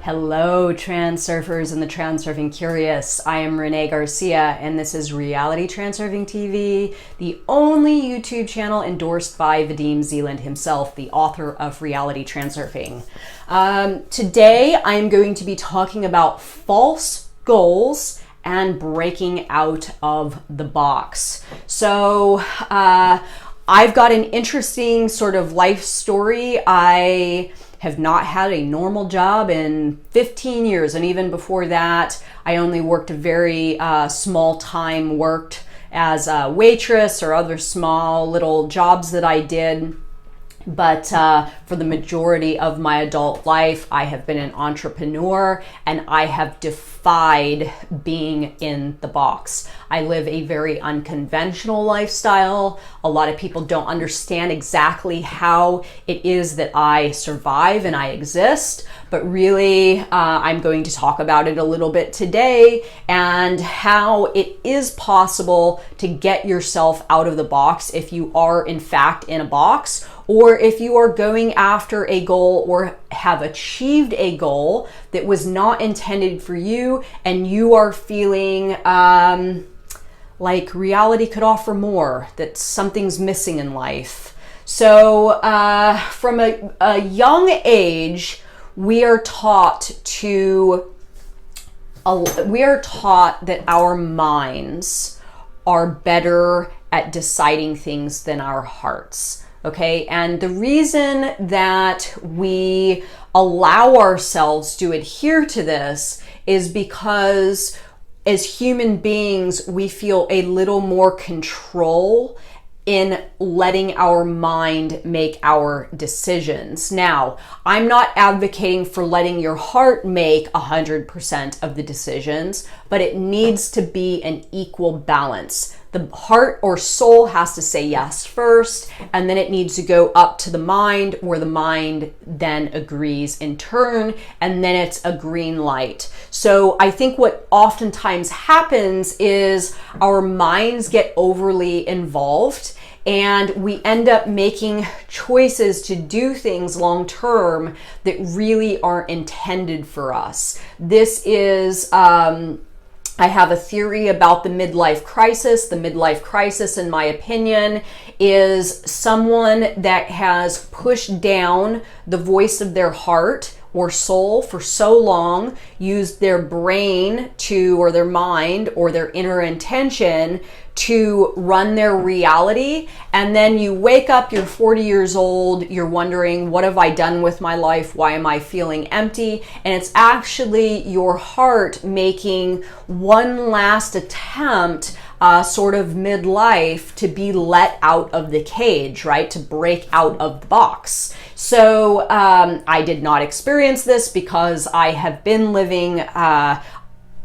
Hello, Transurfers and the Transurfing Curious. I am Renee Garcia, and this is Reality Transurfing TV, the only YouTube channel endorsed by Vadim Zeland himself, the author of Reality Transurfing. Today, I am going to be talking about false goals and breaking out of the box. So, I've got an interesting sort of life story. I have not had a normal job in 15 years. And even before that, I only worked a very small time, worked as a waitress or other small little jobs that I did. But for the majority of my adult life, I have been an entrepreneur and I have defied being in the box. I live a very unconventional lifestyle. A lot of people don't understand exactly how it is that I survive and I exist, but really I'm going to talk about it a little bit today and how it is possible to get yourself out of the box if you are in fact in a box, or if you are going after a goal or have achieved a goal that was not intended for you and you are feeling like reality could offer more, that something's missing in life. So from a young age, we are taught that our minds are better at deciding things than our hearts. Okay, and the reason that we allow ourselves to adhere to this is because as human beings, we feel a little more control in letting our mind make our decisions. Now, I'm not advocating for letting your heart make 100% of the decisions, but it needs to be an equal balance. The heart or soul has to say yes first, and then it needs to go up to the mind, where the mind then agrees in turn, and then it's a green light. So I think what oftentimes happens is our minds get overly involved and we end up making choices to do things long term that really aren't intended for us. This is I have a theory about the midlife crisis. The midlife crisis, in my opinion, is someone that has pushed down the voice of their heart or soul for so long, used their brain to, or their mind, or their inner intention to run their reality. And then you wake up, you're 40 years old, you're wondering, what have I done with my life? Why am I feeling empty? And it's actually your heart making one last attempt, sort of midlife, to be let out of the cage, right? To break out of the box. So I did not experience this because I have been living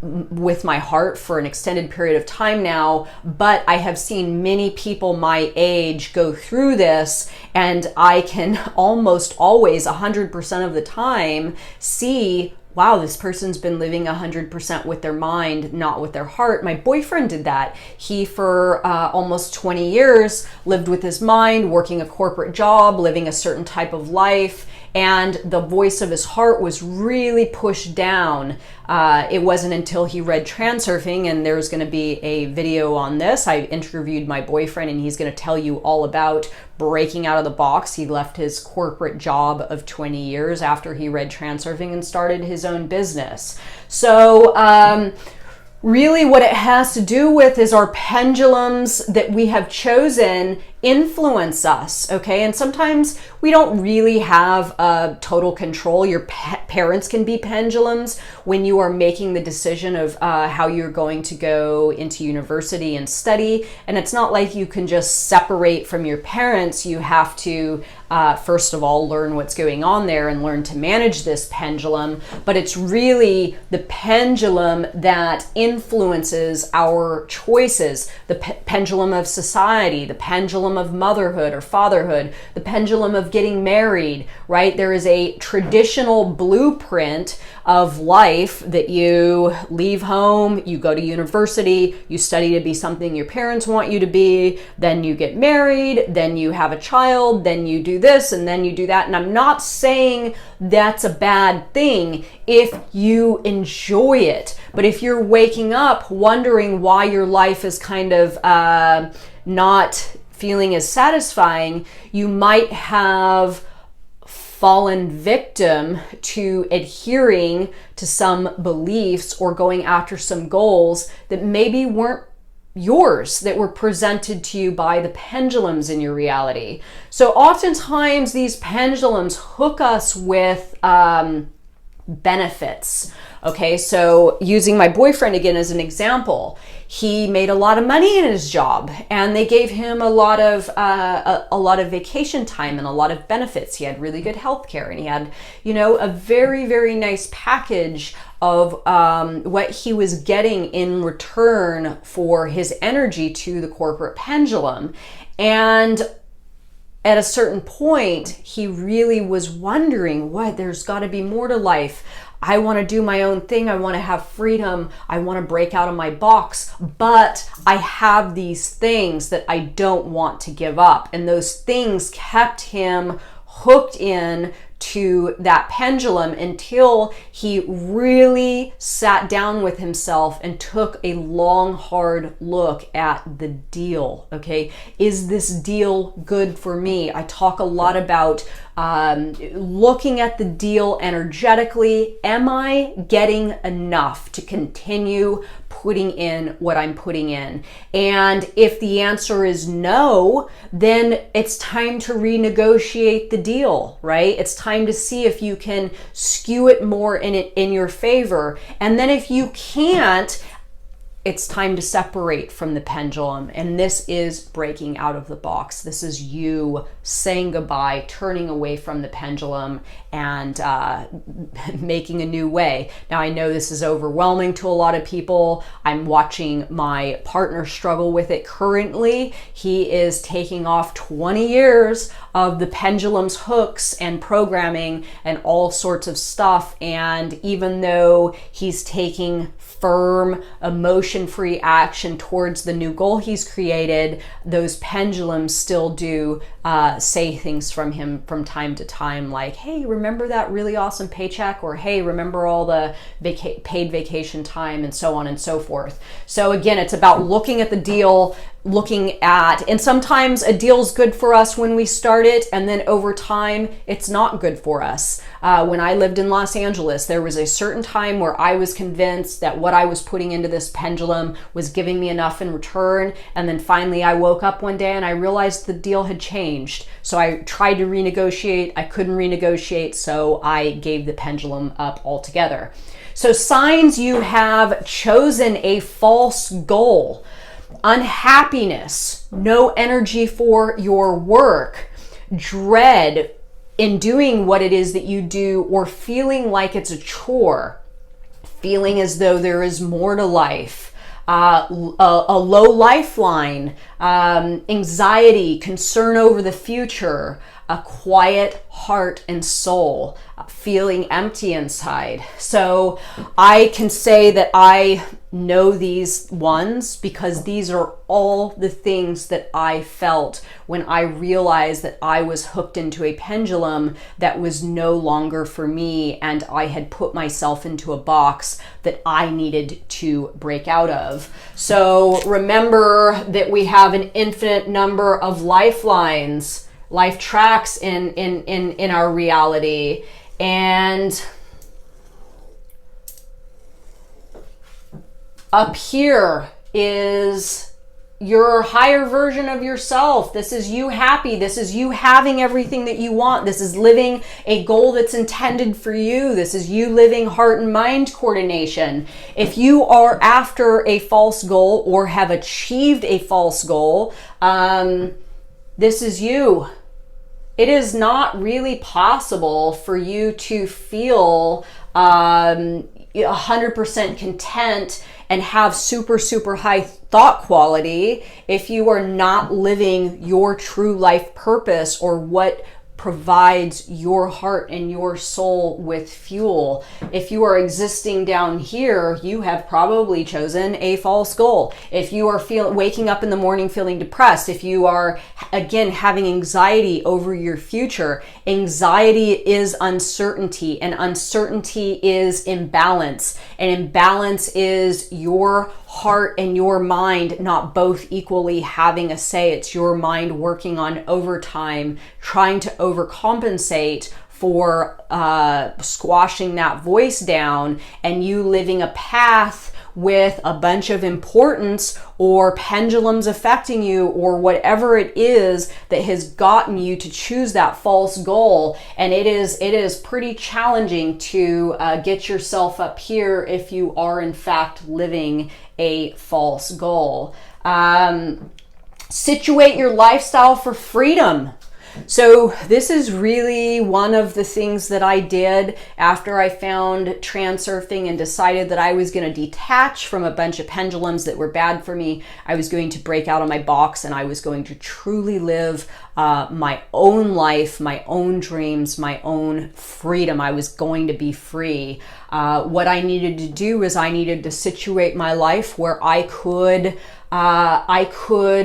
with my heart for an extended period of time now, but I have seen many people my age go through this, and I can almost always, 100% of the time, see, wow, this person's been living 100% with their mind, not with their heart. My boyfriend did that. He, for almost 20 years, lived with his mind, working a corporate job, living a certain type of life, and the voice of his heart was really pushed down. It wasn't until he read Transurfing, and there's going to be a video on this. I interviewed my boyfriend, and he's going to tell you all about breaking out of the box. He left his corporate job of 20 years after he read Transurfing and started his own business. So really what it has to do with is our pendulums that we have chosen influence us, okay? And sometimes we don't really have total control. Your parents can be pendulums when you are making the decision of how you're going to go into university and study. And it's not like you can just separate from your parents. You have to, first of all, learn what's going on there and learn to manage this pendulum. But it's really the pendulum that influences our choices, the pendulum of society, the pendulum pendulum of motherhood or fatherhood, the pendulum of getting married, right? There is a traditional blueprint of life that you leave home, you go to university, you study to be something your parents want you to be, then you get married, then you have a child, then you do this, and then you do that. And I'm not saying that's a bad thing if you enjoy it. But if you're waking up wondering why your life is kind of not feeling as satisfying, you might have fallen victim to adhering to some beliefs or going after some goals that maybe weren't yours, that were presented to you by the pendulums in your reality. So oftentimes these pendulums hook us with benefits. Okay, so using my boyfriend again as an example, he made a lot of money in his job, and they gave him a lot of vacation time and a lot of benefits. He had really good health care, and he had, you know, a very, very nice package of what he was getting in return for his energy to the corporate pendulum. And at a certain point, he really was wondering, what, there's got to be more to life. I want to do my own thing. I want to have freedom. I want to break out of my box, but I have these things that I don't want to give up. And those things kept him hooked in to that pendulum until he really sat down with himself and took a long, hard look at the deal. Okay, is this deal good for me? I talk a lot about looking at the deal energetically. Am I getting enough to continue putting in what I'm putting in? And if the answer is no, then it's time to renegotiate the deal, right? It's time to see if you can skew it more in your favor. And then if you can't, it's time to separate from the pendulum. And this is breaking out of the box. This is you saying goodbye, turning away from the pendulum, and making a new way. Now, I know this is overwhelming to a lot of people. I'm watching my partner struggle with it currently. He is taking off 20 years of the pendulum's hooks and programming and all sorts of stuff. And even though he's taking firm, emotion-free action towards the new goal he's created, those pendulums still do say things from him from time to time, like, hey, remember that really awesome paycheck? Or, hey, remember all the paid vacation time, and so on and so forth. So again, it's about looking at the deal, and sometimes a deal's good for us when we start it, and then over time, it's not good for us. When I lived in Los Angeles, there was a certain time where I was convinced that what I was putting into this pendulum was giving me enough in return. And then finally I woke up one day and I realized the deal had changed. So I tried to renegotiate. I couldn't renegotiate. So I gave the pendulum up altogether. So signs you have chosen a false goal: unhappiness, no energy for your work, dread in doing what it is that you do, or feeling like it's a chore, feeling as though there is more to life, a low lifeline, anxiety, concern over the future, a quiet heart and soul, feeling empty inside. So I can say that I know these ones because these are all the things that I felt when I realized that I was hooked into a pendulum that was no longer for me, and I had put myself into a box that I needed to break out of. So remember that we have an infinite number of lifelines, life tracks in our reality. And up here is your higher version of yourself. This is you happy. This is you having everything that you want. This is living a goal that's intended for you. This is you living heart and mind coordination. If you are after a false goal or have achieved a false goal, this is you. It is not really possible for you to feel 100% content and have super, super high thought quality if you are not living your true life purpose or what provides your heart and your soul with fuel. If you are existing down here, you have probably chosen a false goal. If you are waking up in the morning feeling depressed, if you are, again, having anxiety over your future, anxiety is uncertainty, and uncertainty is imbalance, and imbalance is your heart and your mind not both equally having a say. It's your mind working on overtime, trying to overcompensate for squashing that voice down, and you living a path with a bunch of importance or pendulums affecting you or whatever it is that has gotten you to choose that false goal. And it is pretty challenging to get yourself up here if you are in fact living a false goal. Situate your lifestyle for freedom. So this is really one of the things that I did after I found transurfing and decided that I was going to detach from a bunch of pendulums that were bad for me. I was going to break out of my box and I was going to truly live my own life, my own dreams, my own freedom. I was going to be free. What I needed to do is I needed to situate my life where I could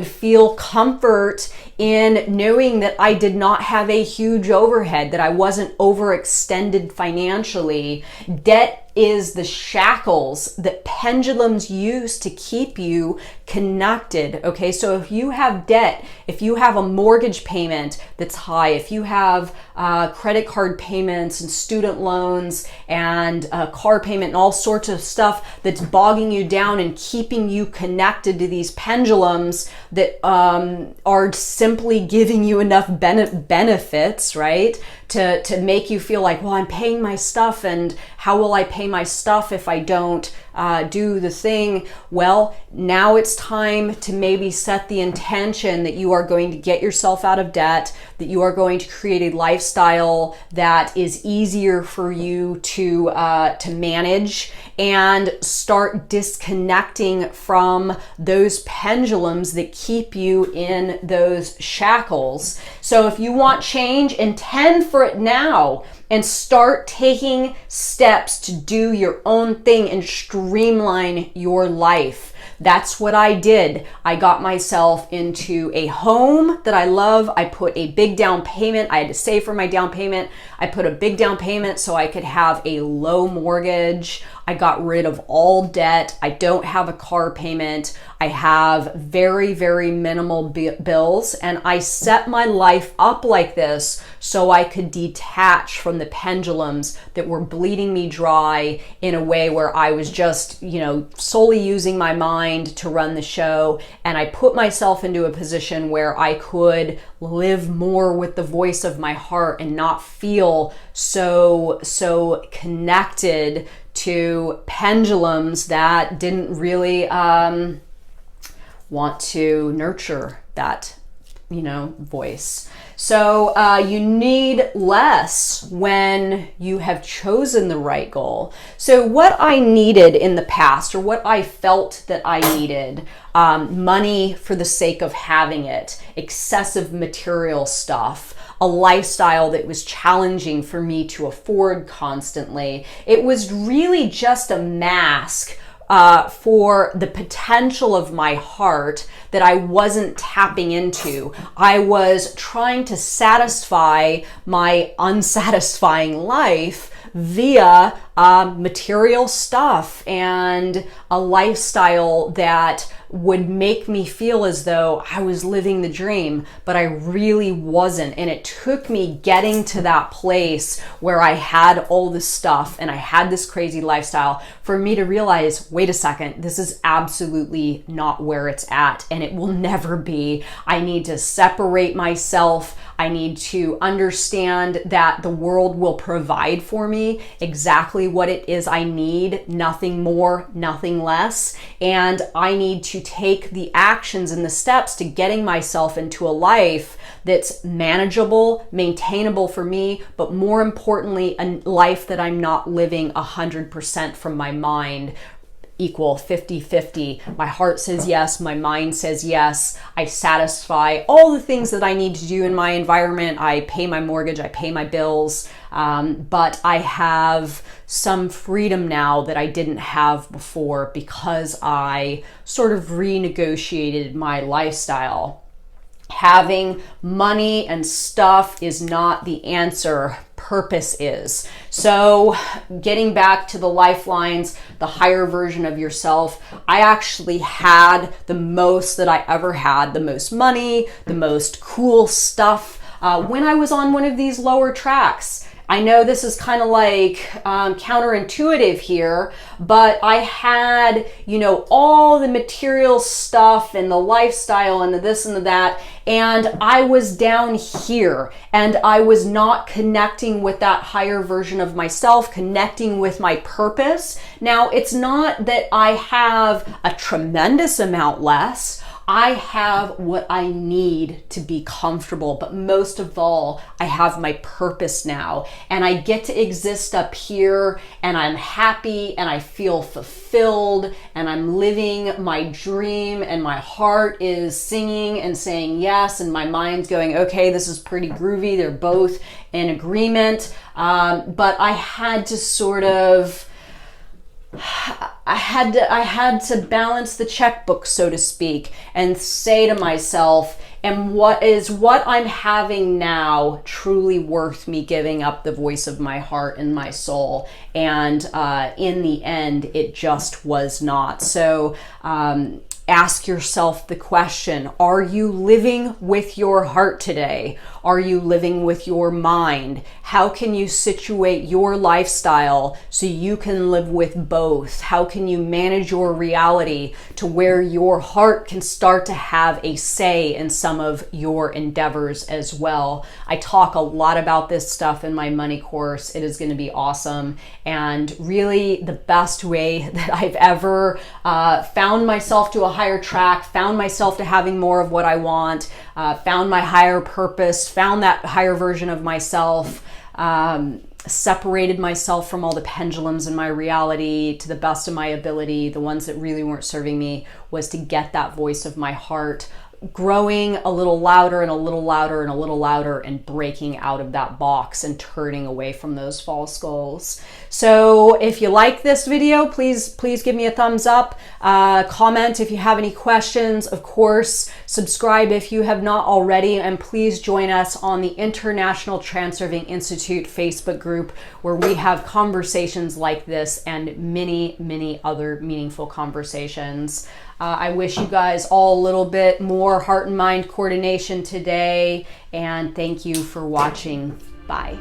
feel comfort in knowing that I did not have a huge overhead, that I wasn't overextended financially. Debt is the shackles that pendulums use to keep you connected. Okay, so if you have debt, if you have a mortgage payment that's high, if you have credit card payments and student loans and a car payment and all sorts of stuff that's bogging you down and keeping you connected to these pendulums that are simply giving you enough benefits, right? To make you feel like, well, I'm paying my stuff, and how will I pay my stuff if I don't do the thing? Well, now it's time to maybe set the intention that you are going to get yourself out of debt, that you are going to create a lifestyle that is easier for you to manage, and start disconnecting from those pendulums that keep you in those shackles. So if you want change, intend for it now and start taking steps to do your own thing and streamline your life. That's what I did. I got myself into a home that I love. I put a big down payment. I had to save for my down payment. I put a big down payment so I could have a low mortgage. I got rid of all debt. I don't have a car payment. I have very, very minimal bills, and I set my life up like this so I could detach from the pendulums that were bleeding me dry in a way where I was just, solely using my mind to run the show. And I put myself into a position where I could live more with the voice of my heart and not feel so connected to pendulums that didn't really want to nurture that, voice. So you need less when you have chosen the right goal. So what I needed in the past, or what I felt that I needed, money for the sake of having it, excessive material stuff, a lifestyle that was challenging for me to afford constantly. It was really just a mask for the potential of my heart that I wasn't tapping into. I was trying to satisfy my unsatisfying life via material stuff and a lifestyle that would make me feel as though I was living the dream, but I really wasn't. And it took me getting to that place where I had all this stuff and I had this crazy lifestyle for me to realize, wait a second, this is absolutely not where it's at, and it will never be. I need to separate myself. I need to understand that the world will provide for me exactly what it is I need, nothing more, nothing less. And I need to take the actions and the steps to getting myself into a life that's manageable, maintainable for me, but more importantly, a life that I'm not living 100% from my mind. equal 50-50. My heart says yes, my mind says yes. I satisfy all the things that I need to do in my environment. I pay my mortgage, I pay my bills, but I have some freedom now that I didn't have before because I sort of renegotiated my lifestyle. Having money and stuff is not the answer. Purpose is. So getting back to the lifelines, the higher version of yourself, I actually had the most that I ever had, the most money, the most cool stuff when I was on one of these lower tracks. I know this is kind of like counterintuitive here, but I had, you know, all the material stuff and the lifestyle and the this and the that, and I was down here and I was not connecting with that higher version of myself, connecting with my purpose. Now, it's not that I have a tremendous amount less. I have what I need to be comfortable, but most of all, I have my purpose now, and I get to exist up here, and I'm happy, and I feel fulfilled, and I'm living my dream, and my heart is singing and saying yes, and my mind's going, okay, this is pretty groovy. They're both in agreement, but I had to sort of I had to balance the checkbook, so to speak, and say to myself, and what I'm having now truly worth me giving up the voice of my heart and my soul? And in the end, it just was not. So ask yourself the question, are you living with your heart today? Are you living with your mind? How can you situate your lifestyle so you can live with both? How can you manage your reality to where your heart can start to have a say in some of your endeavors as well? I talk a lot about this stuff in my money course. It is going to be awesome, and really the best way that I've ever found myself to a higher track, found myself to having more of what I want, found my higher purpose, found that higher version of myself, separated myself from all the pendulums in my reality to the best of my ability, the ones that really weren't serving me, was to get that voice of my heart growing a little louder and a little louder and a little louder, and breaking out of that box and turning away from those false goals. So if you like this video, please give me a thumbs up, comment if you have any questions, of course, subscribe if you have not already, and please join us on the International Transurfing Institute Facebook group, where we have conversations like this and many other meaningful conversations. I wish you guys all a little bit more heart and mind coordination today, and thank you for watching. Bye.